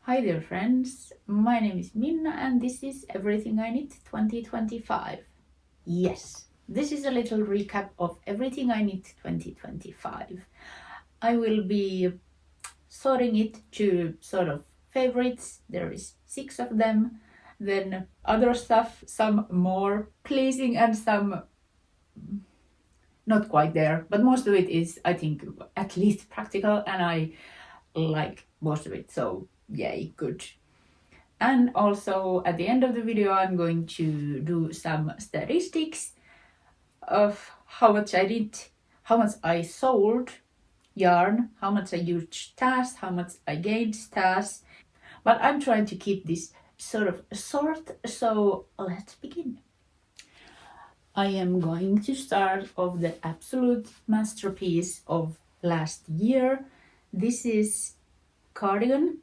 Hi there friends, my name is Minna and this is Everything I Knit 2025. Yes, this is a little recap of Everything I Knit 2025. I will be sorting it to sort of favorites, there is 6 of them, then other stuff, some more pleasing and some not quite there, but most of it is, I think, at least practical and I like most of it, so yay, good. And also at the end of the video I'm going to do some statistics of how much I did, how much I sold yarn, how much I used THEA, how much I gained THEA. But I'm trying to keep this sort of short, so let's begin. I am going to start off the absolute masterpiece of last year. This is cardigan,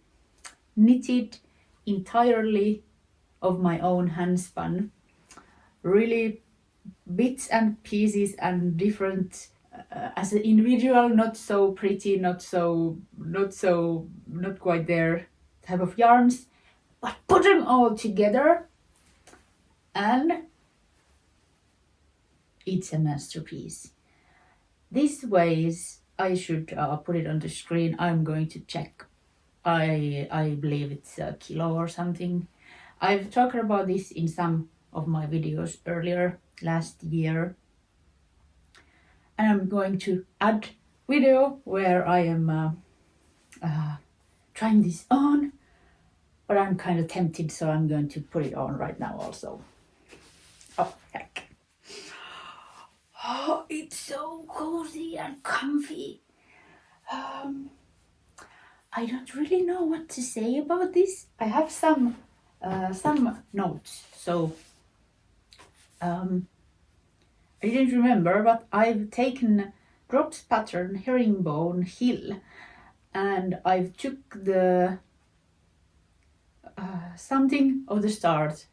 knitted entirely of my own handspun. Really bits and pieces and different as an individual, not so pretty, not quite there type of yarns, but put them all together and it's a masterpiece. This weighs, I should put it on the screen, I'm going to check. I believe it's a kilo or something. I've talked about this in some of my videos earlier last year. And I'm going to add video where I am trying this on, but I'm kind of tempted, so I'm going to put it on right now also. Oh, heck. Oh, it's so cozy and comfy. I don't really know what to say about this. I have some notes, so I didn't remember, but I've taken Drops pattern Herringbone Hill and I've took the something of the start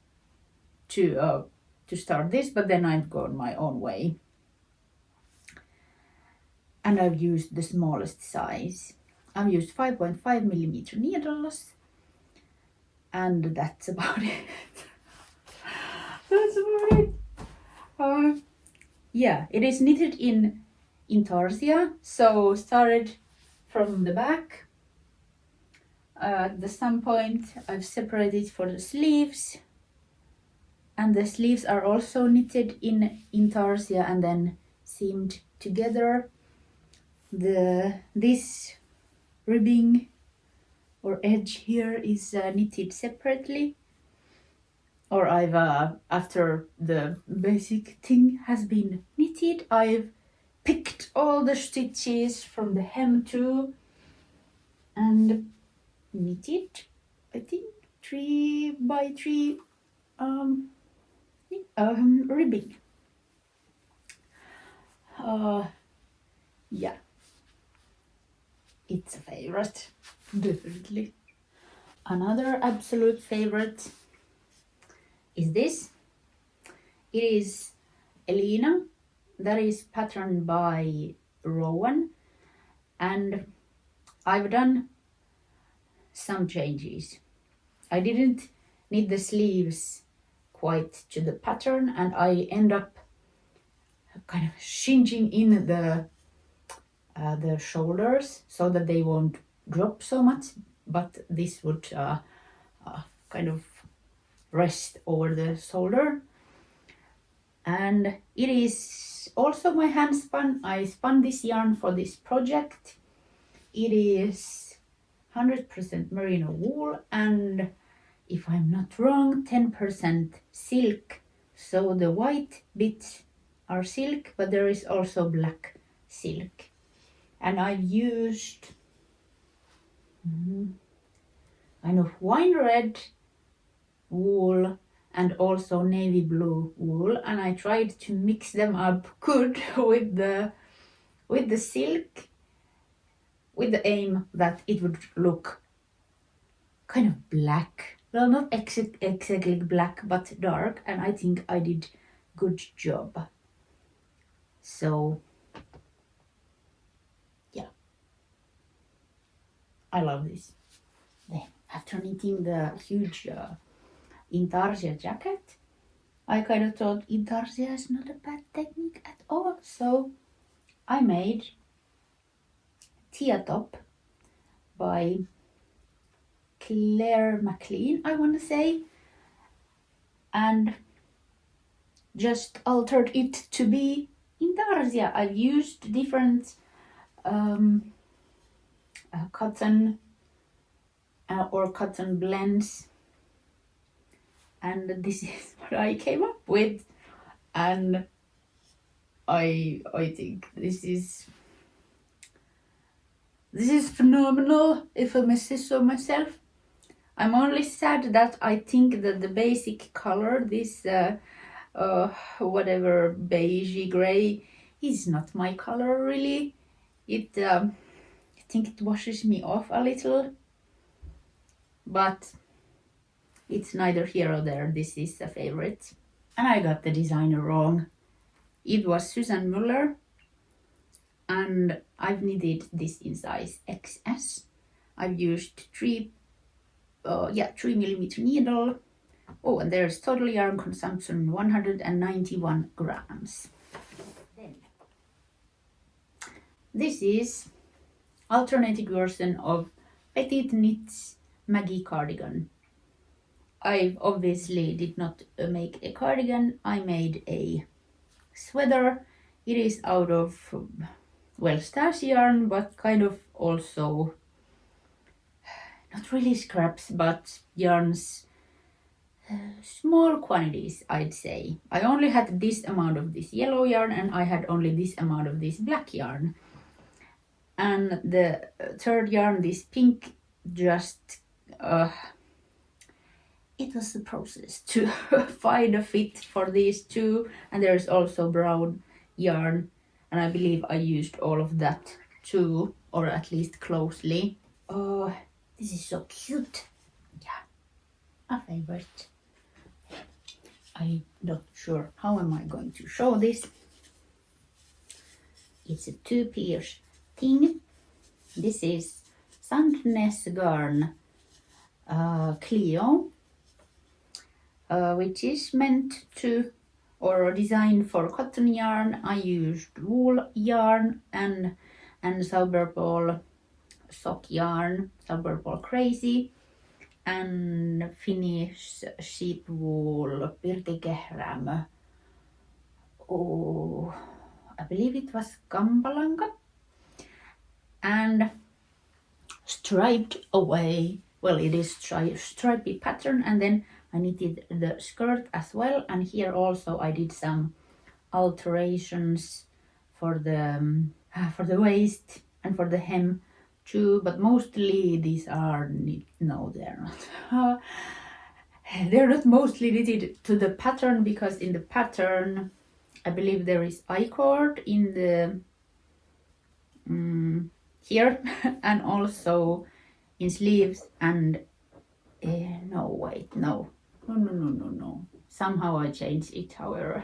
to start this, but then I've gone my own way and I've used the smallest size. I've used 5.5mm needles and that's about it. That's about it. Yeah, it is knitted in intarsia, so started from the back. At some point I've separated for the sleeves, and the sleeves are also knitted in intarsia and then seamed together. This ribbing or edge here is knitted separately, or I've after the basic thing has been knitted, I've picked all the stitches from the hem too and knitted, I think 3x3 ribbing. Yeah, it's a favorite, definitely. Another absolute favorite is this. It is Elyna, that is patterned by Rowan, and I've done some changes. I didn't knit the sleeves quite to the pattern and I end up kind of shinging in the shoulders so that they won't drop so much, but this would kind of rest over the shoulder. And it is also my hand spun. I spun this yarn for this project. It is 100% merino wool and, if I'm not wrong, 10% silk. So the white bits are silk, but there is also black silk. And I've used kind of wine red wool and also navy blue wool, and I tried to mix them up good with the silk, with the aim that it would look kind of black. Well, not exactly black, but dark, and I think I did good job. So yeah, I love this. Then after knitting the huge intarsia jacket, I kind of thought intarsia is not a bad technique at all. So I made THEA top by McLean, I want to say, and just altered it to be intarsia. I've used different cotton or cotton blends, and this is what I came up with, and I think this is phenomenal, if I must say so myself. I'm only sad that I think that the basic color, this whatever beigey gray, is not my color really. I think it washes me off a little, but it's neither here or there. This is a favorite. And I got the designer wrong. It was Susanne Müller, and I've knitted this in size XS. I've used 3mm needle. Oh, and there's total yarn consumption 191 grams. Then this is alternative version of PetiteKnit's Maggie Cardigan. I obviously did not make a cardigan. I made a sweater. It is out of stash yarn, but kind of also not really scraps, but yarns, small quantities, I'd say. I only had this amount of this yellow yarn, and I had only this amount of this black yarn. And the third yarn, this pink, just it was the process to find a fit for these two. And there's also brown yarn, and I believe I used all of that too, or at least closely. Oh, this is so cute. Yeah, a favorite. I'm not sure how am I going to show this. It's a 2-piece thing. This is Sandnes Garn Cleo, which is meant to or designed for cotton yarn. I used wool yarn and Sauberball sock yarn, Sauberball Crazy, and Finnish sheep wool PetiteKnit. Oh, I believe it was Kambalanga, and striped away. Well, it is stripy pattern, and then I knitted the skirt as well, and here also I did some alterations for the waist and for the hem too, but mostly these are no, they're not. They're not mostly knitted to the pattern, because in the pattern I believe there is I-cord in the here and also in sleeves, and no. Somehow I changed it, however.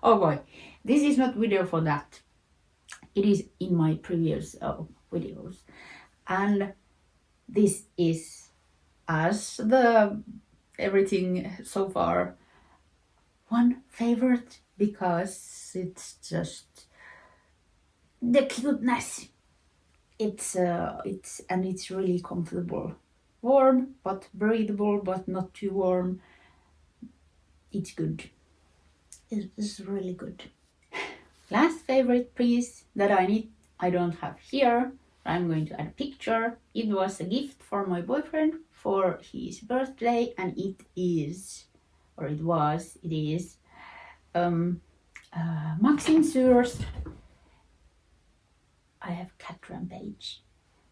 Oh boy, this is not video for that. It is in my previous videos, and this is, as the everything so far, one favorite, because it's just the cuteness. It's really comfortable, warm but breathable, but not too warm. It's good. It's really good. Last favorite piece that I knit, I don't have here. I'm going to add a picture. It was a gift for my boyfriend for his birthday, and it is Maxim Cyr's. I have cat rampage.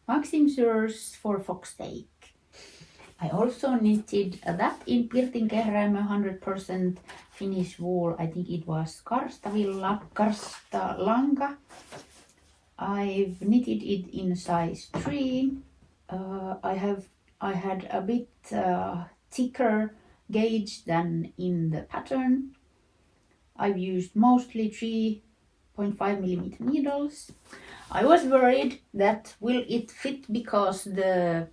Maxim Cyr's for foxtake. I also knitted that in PetiteKnit 100% Finnish wool. I think it was Karstalanga. I've knitted it in size 3. I had a bit thicker gauge than in the pattern. I've used mostly 3.5mm needles. I was worried that will it fit, because the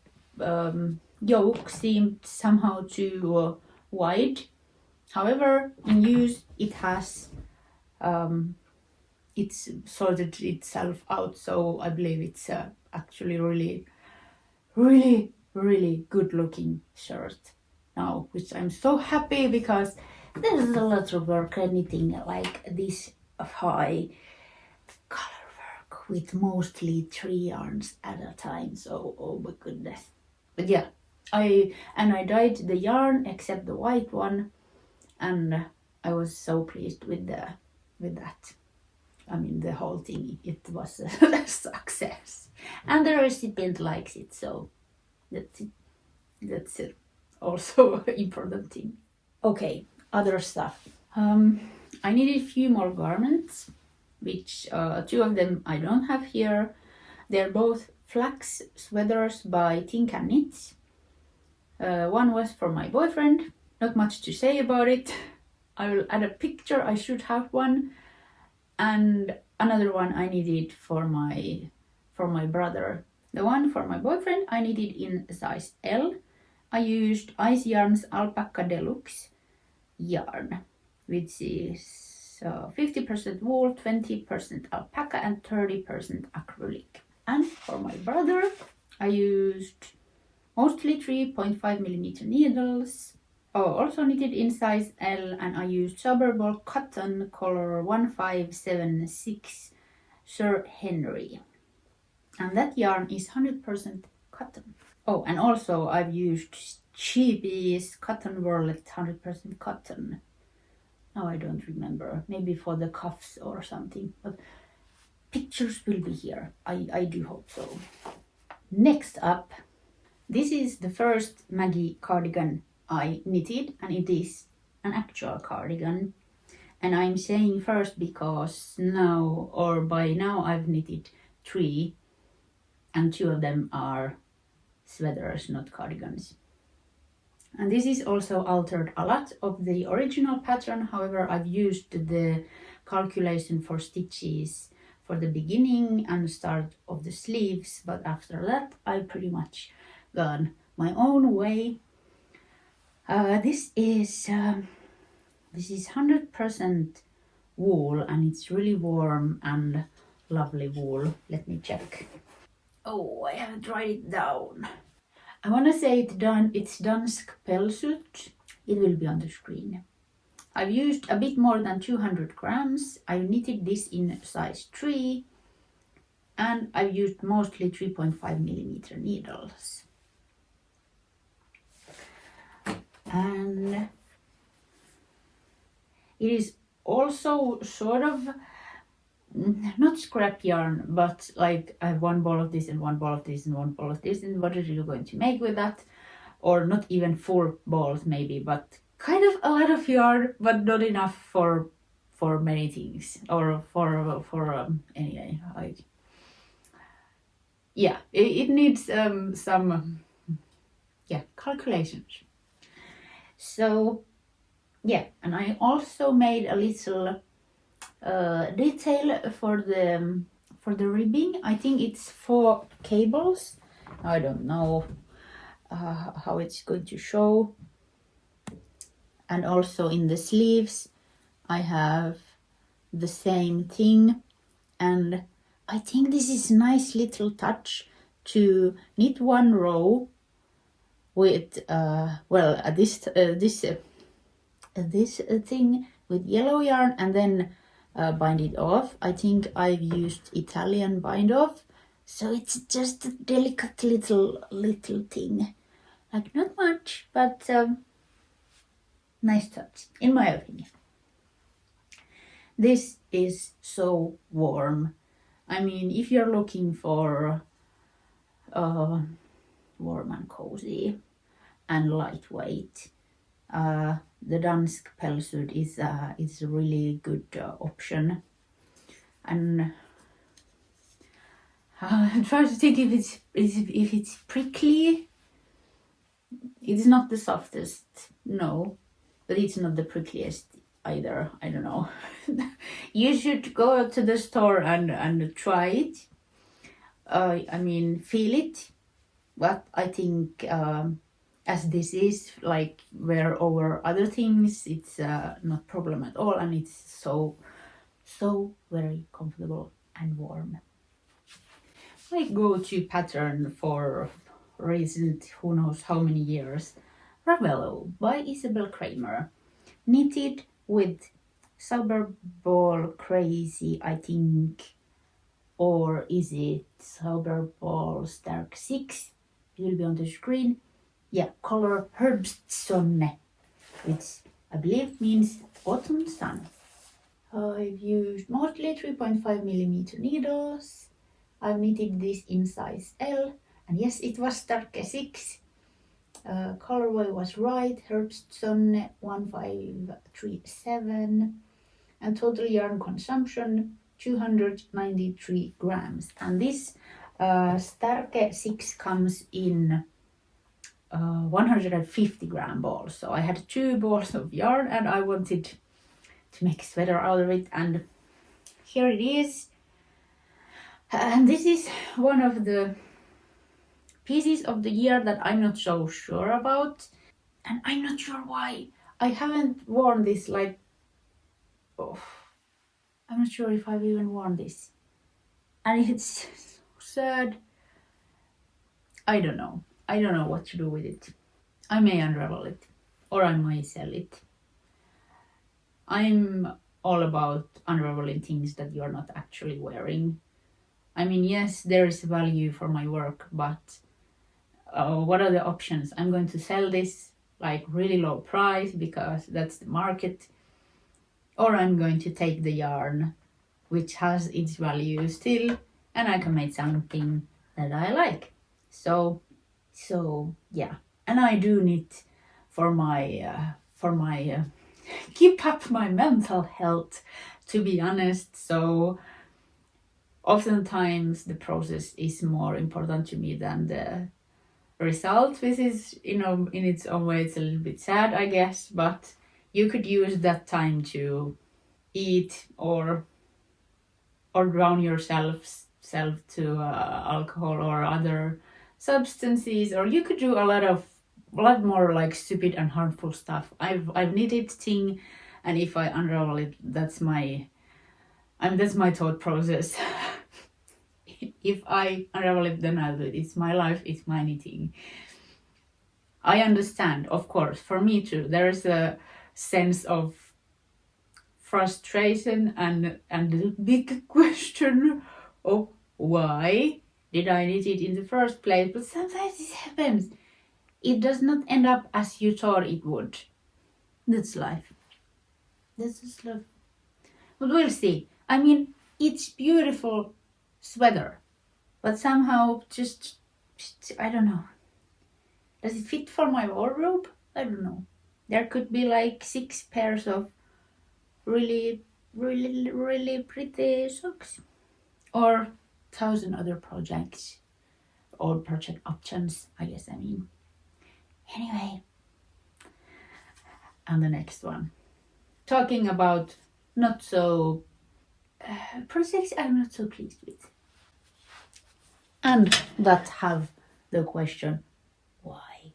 yoke seemed somehow too wide. However, in use it has it's sorted itself out, so I believe it's actually really good looking shirt now, which I'm so happy because there's a lot of work knitting like this high color work with mostly 3 yarns at a time, so oh my goodness. But yeah, I dyed the yarn except the white one, and I was so pleased with that. I mean, the whole thing, it was a success, and the recipient likes it, so that's also important thing. Okay, other stuff. I needed a few more garments, which 2 of them I don't have here. They're both Flax sweaters by tincanknits. One was for my boyfriend, not much to say about it. I will add a picture, I should have one. And another one I needed for my brother. The one for my boyfriend I needed in size L. I used Ice Yarn's Alpaca Deluxe yarn, which is 50% wool, 20% alpaca, and 30% acrylic. And for my brother, I used mostly 3.5mm needles. Also knitted in size L, and I used Suberball cotton color 1576 Sir Henry. And that yarn is 100% cotton. Oh, and also I've used Cheapy's cotton Verlet 100% cotton. Now I don't remember, maybe for the cuffs or something, but pictures will be here. I do hope so. Next up, this is the first Maggie cardigan I knitted, and it is an actual cardigan. And I'm saying first because by now I've knitted 3, and 2 of them are sweaters, not cardigans. And this is also altered a lot of the original pattern. However, I've used the calculation for stitches for the beginning and start of the sleeves, but after that I pretty much gone my own way. This is 100% wool, and it's really warm and lovely wool. Let me check. Oh, I haven't write it down. I want to say it's dansk pelsut. It will be on the screen. I've used a bit more than 200 grams. I knitted this in size 3, and I've used mostly 3.5mm needles. And it is also sort of not scrap yarn, but like I have 1 ball of this and 1 ball of this and 1 ball of this, and what are you going to make with that? Or not even 4 balls maybe, but kind of a lot of yarn, but not enough for many things, or for anyway, like yeah, it needs some calculations. So yeah, and I also made a little detail for the ribbing. I think it's 4 cables. I don't know how it's going to show. And also in the sleeves I have the same thing, and I think this is a nice little touch to knit 1 row with this thing with yellow yarn, and then bind it off. I think I've used Italian bind off, so it's just a delicate little thing, like not much, but nice touch in my opinion. This is so warm. I mean, if you're looking for warm and cozy and lightweight, the dansk pelsut is a really good option. And I'm trying to think if it's prickly. It's not the softest, no, but it's not the prickliest either. I don't know. You should go to the store and try it. I mean, feel it. But I think as this is like wear over other things, it's not problem at all, and it's so very comfortable and warm. My go-to pattern for recent who knows how many years, Ravello by Isabell Kraemer, knitted with Sober Ball Crazy, I think, or is it Sober Ball Stark 6? It will be on the screen. Yeah, color Herbstsonne, which I believe means autumn sun. I've used mostly 3.5mm needles. I've knitted this in size L, and yes, it was Stark 6. Colorway was right, Herbstsonne 1537, and total yarn consumption 293 grams. And this Starke 6 comes in 150 gram balls. So I had 2 balls of yarn and I wanted to make a sweater out of it, and here it is. And this is one of the pieces of the year that I'm not so sure about, and I'm not sure why. I haven't worn this I'm not sure if I've even worn this, and it's so sad. I don't know what to do with it. I may unravel it, or I might sell it. I'm all about unraveling things that you're not actually wearing. I mean, yes, there is value for my work, but what are the options? I'm going to sell this like really low price because that's the market, or I'm going to take the yarn which has its value still, and I can make something that I like. So yeah, and I do knit for my keep up my mental health, to be honest. So oftentimes the process is more important to me than the result, which is, in its own way, it's a little bit sad, I guess, but you could use that time to eat or drown yourself to alcohol or other substances, or you could do a lot more like stupid and harmful stuff. I've knitted thing, and if I unravel it, that's my thought process. If I unravel it, then I'll do it. It's my life, it's my knitting. I understand, of course, for me too, there is a sense of frustration and the big question of why did I knit it in the first place? But sometimes this happens. It does not end up as you thought it would. That's life. That's just life. But we'll see. I mean, it's beautiful sweater, but somehow just I don't know. Does it fit for my wardrobe? I don't know. There could be like 6 pairs of really pretty socks, or 1,000 other projects or project options, I guess. I mean, anyway, and the next one, talking about not so projects I'm not so pleased with, and that have the question why.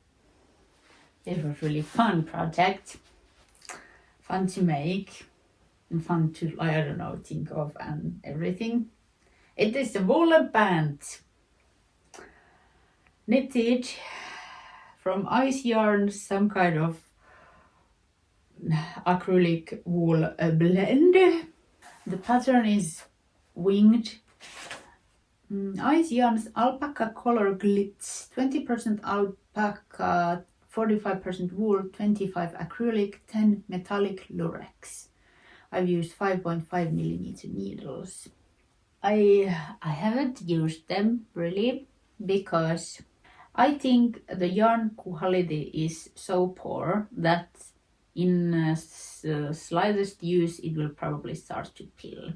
It was really fun project, fun to make and fun to think of and everything. It is a woolen band knitted from ice yarn, some kind of acrylic wool blend. The pattern is winged. Ice yarns alpaca color glitz, 20% alpaca, 45% wool, 25 acrylic, 10 metallic lurex. I've used 5.5mm needles. I haven't used them really because I think the yarn quality is so poor that in slightest use it will probably start to peel.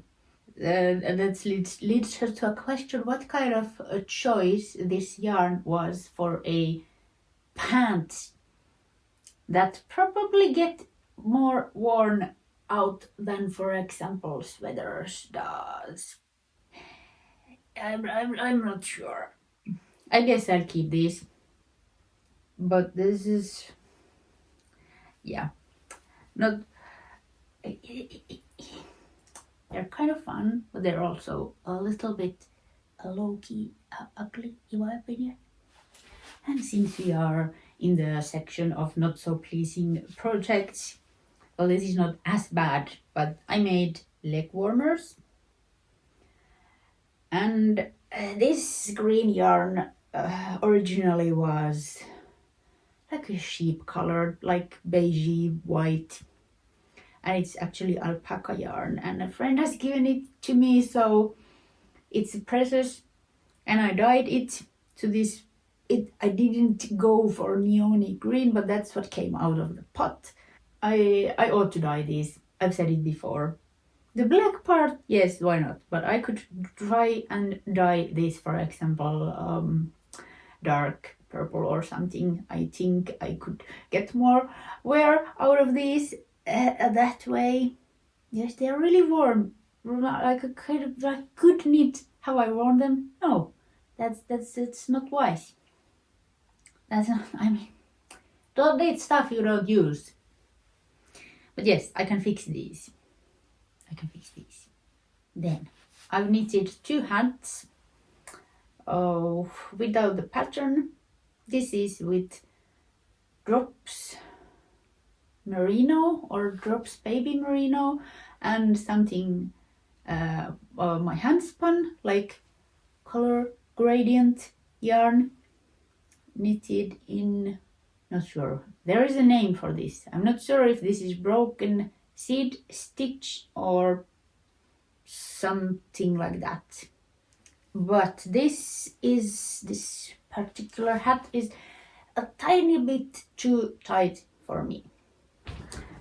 And that leads to a question: what kind of a choice this yarn was for a pant that probably get more worn out than, for example, sweaters does. I'm not sure. I guess I'll keep these. but this is, yeah, not, they're kind of fun, but they're also a little bit low-key ugly in my opinion. And since we are in the section of not so pleasing projects, well, this is not as bad, but I made Legwarmers. And this green yarn originally was like a sheep colored, like beigey white. And it's actually alpaca yarn. And a friend has given it to me, so it's precious. And I dyed it to this. I didn't go for neon green, but that's what came out of the pot. I ought to dye these. I've said it before. The black part, yes, why not? But I could try and dye this, for example, dark purple or something. I think I could get more wear out of these that way. Yes, they are really warm, like a kind of like good knit. Have I worn them? No, that's not wise. That's not. I mean, don't knit stuff you don't use. But yes, I can fix these. Then I've knitted 2 hats without the pattern. This is with Drops Merino or Drops Baby Merino and something my handspun, like color gradient yarn, knitted in, not sure, there is a name for this. I'm not sure if this is broken seed stitch or something like that. But this particular hat is a tiny bit too tight for me.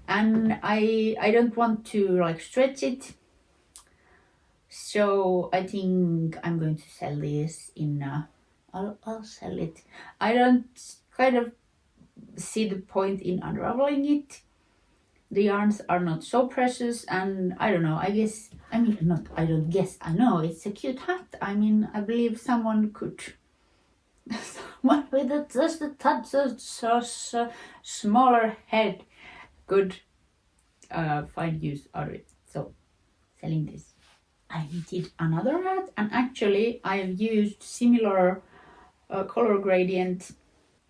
And I don't want to like stretch it. So I think I'm going to sell this in I'll sell it. I don't kind of see the point in unraveling it. The yarns are not so precious, and I don't know, I know it's a cute hat. I mean, I believe someone with just a touch of smaller head could find use out of it. So, selling this. I knitted another hat, and actually I've used similar color gradient.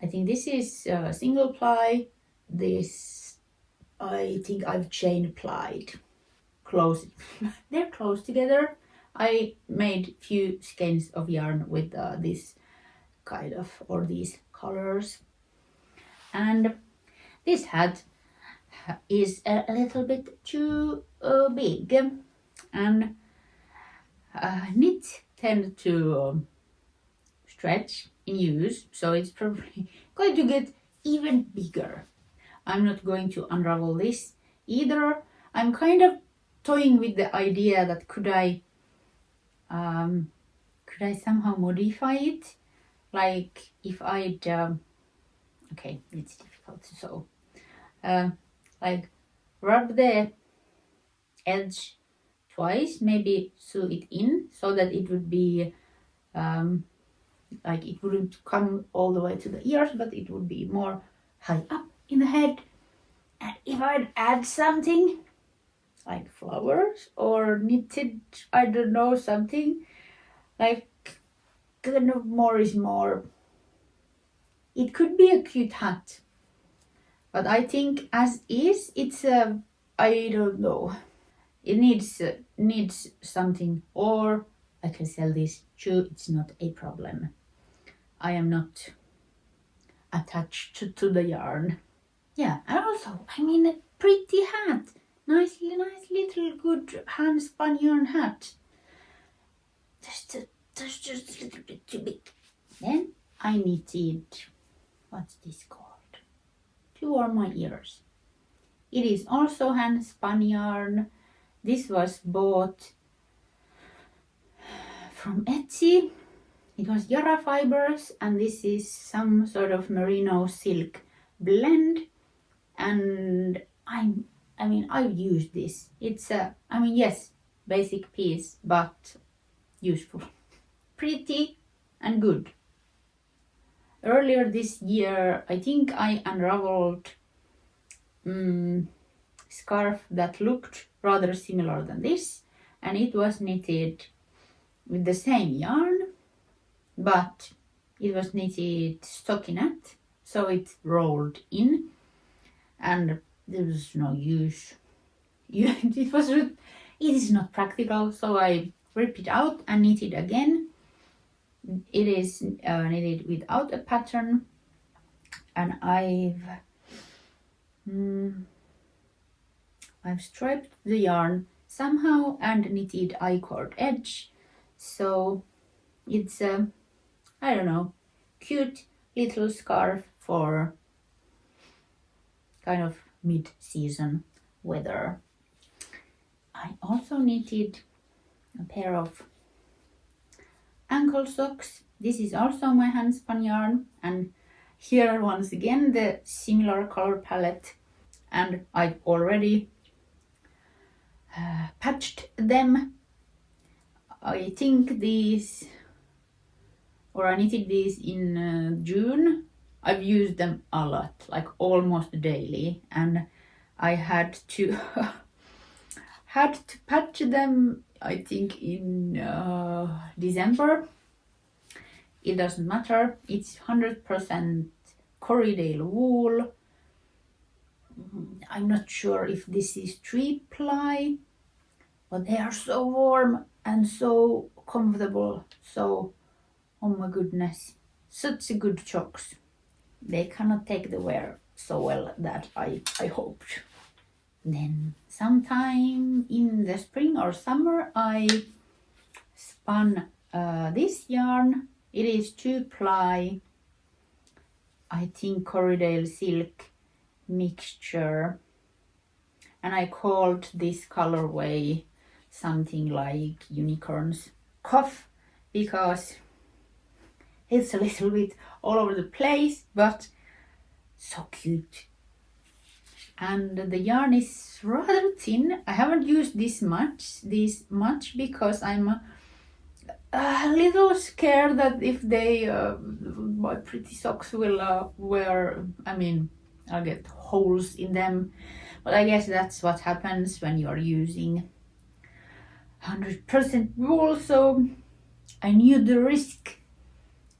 I think this is single ply. This I think I've chain plied. Close. They're close together. I made few skeins of yarn with this kind of, or these colors. And this hat is a little bit too big. And knits tend to stretch in use, so it's probably going to get even bigger. I'm not going to unravel this either. I'm kind of toying with the idea that could I somehow modify it, like if I'd okay, it's difficult to sew, like rub the edge twice, maybe sew it in so that it would be like it wouldn't come all the way to the ears, but it would be more high up in the head. And if I'd add something like flowers or knitted, I don't know, something like kind of more is more. It could be a cute hat, but I think as is, it's a, I don't know. It needs something, or I can sell this too. It's not a problem. I am not attached to the yarn. Yeah, and also, I mean, a pretty hat. Nice little good handspun yarn hat. That's just a little bit too big. Then I knitted, what's this called? To warm my ears. It is also handspun yarn. This was bought from Etsy. It was YaraFibers, and this is some sort of merino silk blend. And I've used this. It's yes, basic piece, but useful. Pretty and good. earlier this year, I think I unraveled scarf that looked rather similar than this, and it was knitted with the same yarn, but it was knitted stockinette, so it rolled in, and there was no use. It is not practical, so I ripped it out and knitted again. It is knitted without a pattern, and I've striped the yarn somehow and knitted I-cord edge, so it's a, I don't know, cute little scarf for kind of mid-season weather. I also knitted a pair of ankle socks. This is also my handspun yarn, and here once again the similar color palette, and I've already patched them. I think these, or I knitted these in June. I've used them a lot, like almost daily, and I had to patch them, I think, in December. It doesn't matter. It's 100% Corriedale wool. I'm not sure if this is 3-ply, but they are so warm and so comfortable. So, oh my goodness, such a good chocks. They cannot take the wear so well that I hoped. Then sometime in the spring or summer I spun this yarn. It is 2-ply, I think Corriedale silk mixture, and I called this colorway something like unicorn's cough because it's a little bit all over the place, but so cute. And the yarn is rather thin. I haven't used this much because I'm a little scared that if my pretty socks will wear, I'll get holes in them. But I guess that's what happens when you're using 100% wool, so I knew the risk.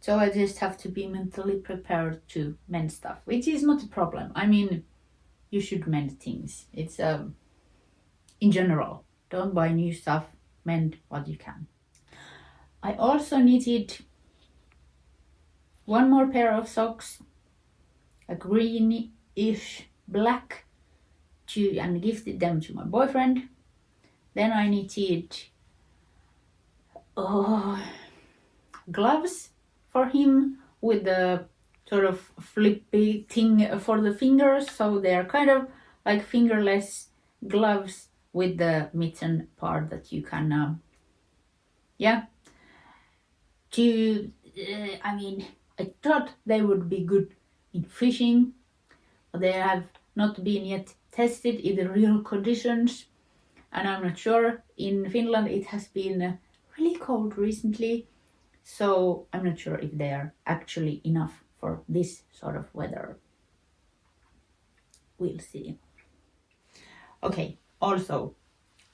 So I just have to be mentally prepared to mend stuff, which is not a problem. You should mend things. It's in general, don't buy new stuff, mend what you can. I also knitted one more pair of socks, a greenish black, and gifted them to my boyfriend. Then I knitted gloves for him with the sort of flippy thing for the fingers, so they're kind of like fingerless gloves with the mitten part that you can I thought they would be good in fishing, but they have not been yet tested in the real conditions, and I'm not sure. In Finland it has been really cold recently, so I'm not sure if they are actually enough for this sort of weather. We'll see. Okay, also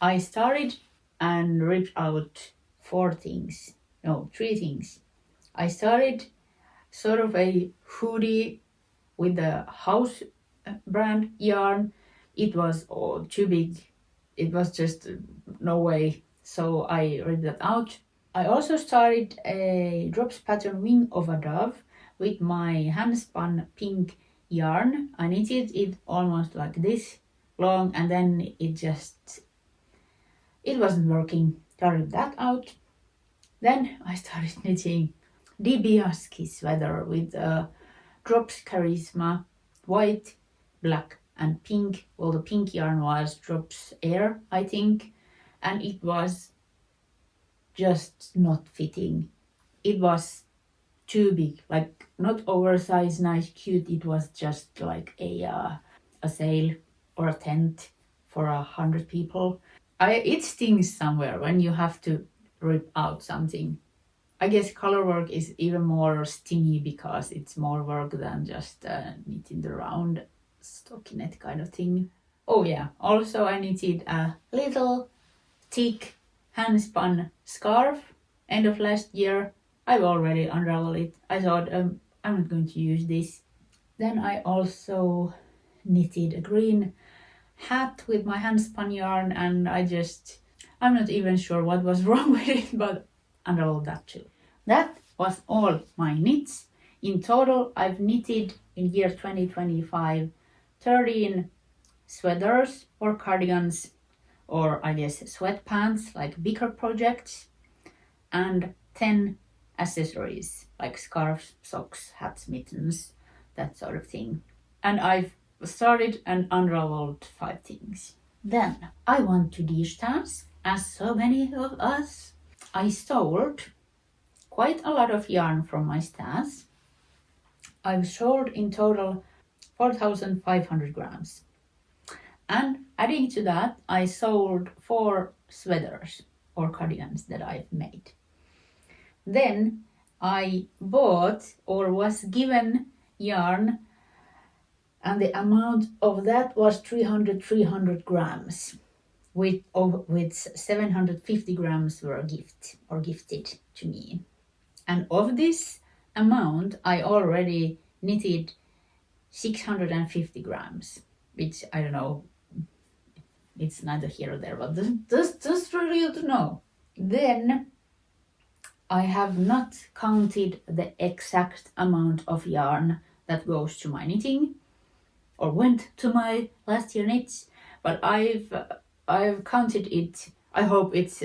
I started and ripped out 3 things. I started sort of a hoodie with the house brand yarn. It was too big. It was just no way, so I ripped that out. I also started a drops pattern wing of a dove with my handspun pink yarn. I knitted it almost like this long, and then it wasn't working. I ripped that out. Then I started knitting Dibiasky sweater with drops charisma, white, black and pink. Well, the pink yarn was drops air, I think, and it was just not fitting. It was too big, like not oversized, nice, cute. It was just like a sail or a tent for 100 people. It stings somewhere when you have to rip out something I guess color work is even more stingy because it's more work than just knitting the round stockinette kind of thing. Oh yeah, also I knitted a little thick handspun scarf end of last year. I've already unraveled it. I thought I'm not going to use this. Then I also knitted a green hat with my handspun yarn, and I'm not even sure what was wrong with it, but unraveled that too. That was all my knits. In total, I've knitted in year 2025 13 sweaters or cardigans, or I guess sweatpants like bigger projects, and 10 accessories like scarves, socks, hats, mittens, that sort of thing. And I've started and unraveled 5 things. Then I want to distance, as so many of us. I sold quite a lot of yarn from my stash. I've sold in total 4,500 grams. And adding to that, I sold 4 sweaters or cardigans that I've made. Then I bought or was given yarn, and the amount of that was 300 grams, with 750 grams were gifted to me. And of this amount, I already knitted 650 grams, which I don't know, it's neither here or there, but just for you to know. Then I have not counted the exact amount of yarn that goes to my knitting or went to my last year knits, but I've counted it. I hope it's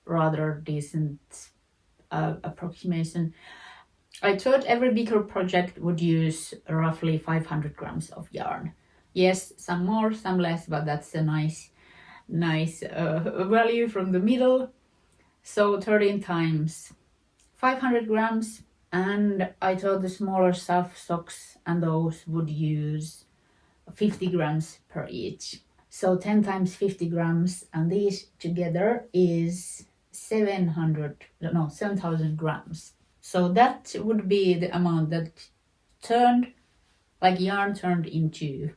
rather decent approximation. I thought every bigger project would use roughly 500 grams of yarn. Yes, some more, some less, but that's a nice value from the middle. So 13 times 500 grams, and I thought the smaller stuff, socks and those, would use 50 grams per each. So 10 times 50 grams, and these together is 7,000 grams. So that would be the amount that yarn turned into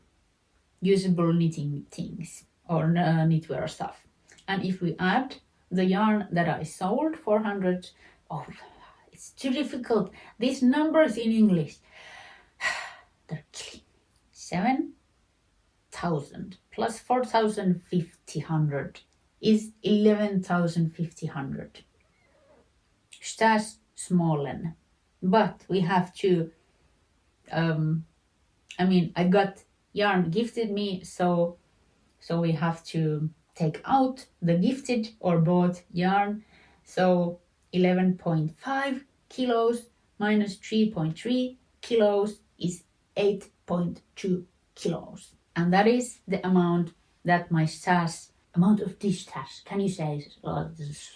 usable knitting things or knitwear stuff. And if we add the yarn that I sold, 400, it's too difficult. These numbers in English, they're killing. 7,000 plus 4,500 is 11,500. Stash smallen. But we have to, I got yarn gifted me, so we have to take out the gifted or bought yarn. So 11.5 kilos minus 3.3 kilos is 8.2 kilos. And that is the amount that my amount of dish stash. Can you say this?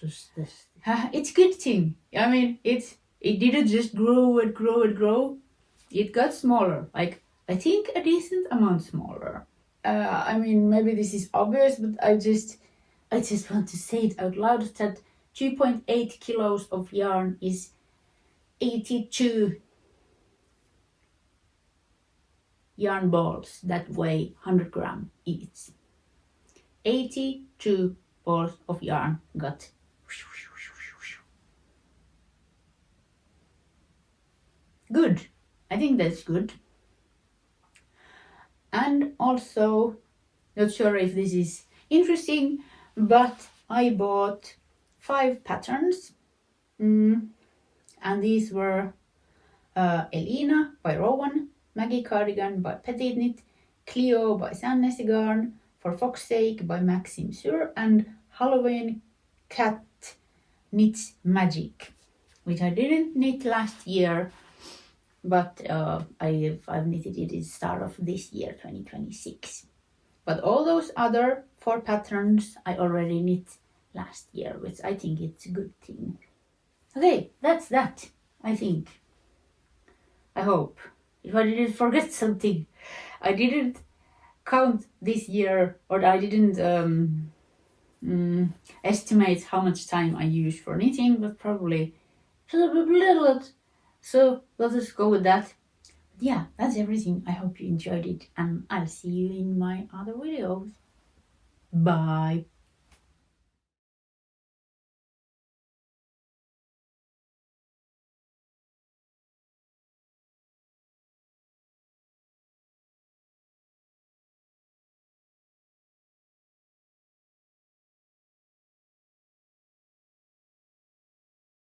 It's good thing. It didn't just grow and grow and grow. It got smaller. Like, I think a decent amount smaller. Maybe this is obvious, but I just want to say it out loud that 2.8 kilos of yarn is 82 yarn balls that weigh 100 grams each. 82 balls of yarn got. Good. I think that's good. And also, not sure if this is interesting, but I bought 5 patterns. And these were Elyna by Rowan, Maggie Cardigan by PetiteKnit, Cleo by Sandnes Garn, For Fox's Sake by Maxim Cyr, and Halloween Cat KnitsMagic, which I didn't knit last year, but I've knitted it at the start of this year, 2026. But all those other 4 patterns I already knit last year, which I think it's a good thing. Okay, that's that, I think. I hope. If I didn't forget something, I didn't count this year, or I didn't estimate how much time I use for knitting, but probably a little bit. So let us go with that. Yeah, that's everything. I hope you enjoyed it, and I'll see you in my other videos. Bye.